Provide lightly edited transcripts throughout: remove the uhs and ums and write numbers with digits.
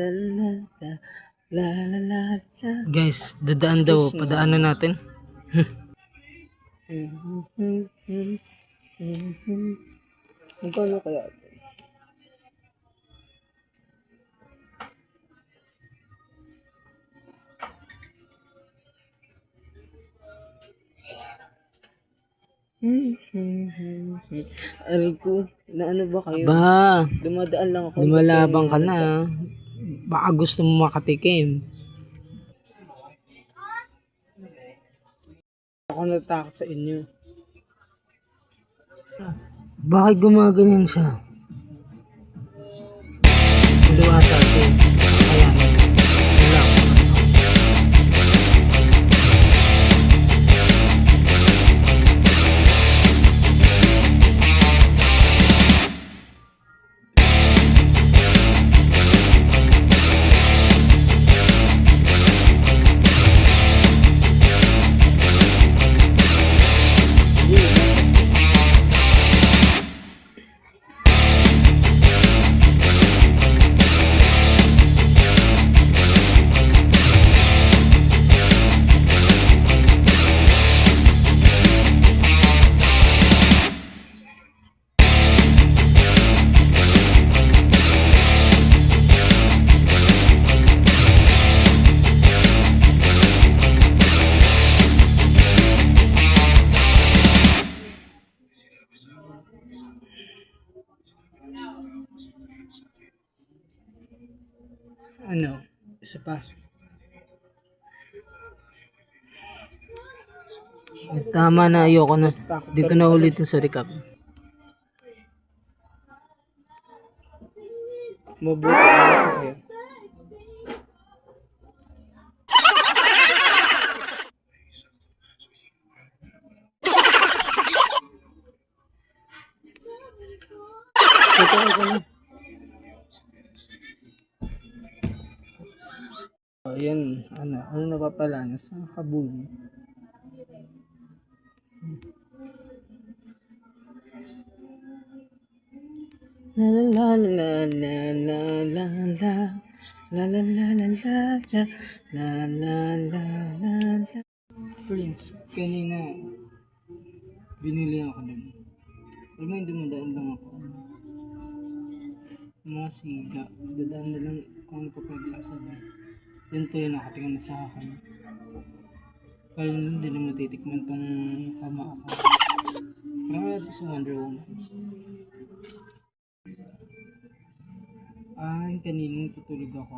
la la la la la la la. Guys, dadaan daw. Padaanan natin. Magkano kaya? Aray ko, na ano ba kayo? Aba, Dumadaan lang ako. lumalabang ka na. Baka gusto mo makatikim. Ako natakot sa inyo. Bakit gumaganyan siya? Luwata ito. Kaya wala. Ano? Isa pa. Tama na, ayoko na. Di ko na ulitin sa recap. Mabuti alas na kayo. Ito ko na. Ayan, ano napapalanas? Kabul. La la la la la la la la la la la la la la la la la. Prince, kanina binili ako dun. Alam mo, dumadaan lang ako. Mga siga, dadaan na lang kung ano pa pagsasabi. Yun to yung nakatingin na sa akin. Kaya hindi na matitikman tong kama ako. Parang wala ito sa Wonder Woman. Kanina tutulog ako.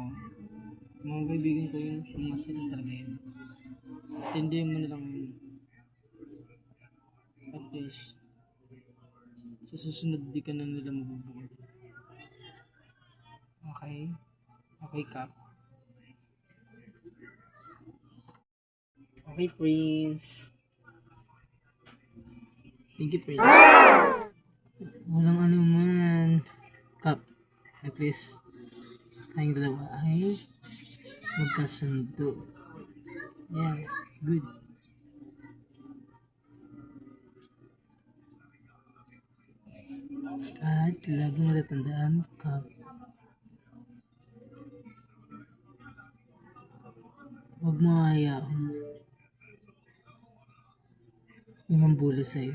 Mga kaibigan ko yun, mga sila talaga yun. Tindihan mo na lang yun. At least, sa susunod di ka na nila mabubukod. Okay? Okay ka? Okay, Prince. Thank you, Prince. Walang ano man. Kap, at least, tayong dalawa ay magkasundo. Yeah, good. At lagi matatandaan, Kap. Huwag mo hayaan yung mambuli sa'yo.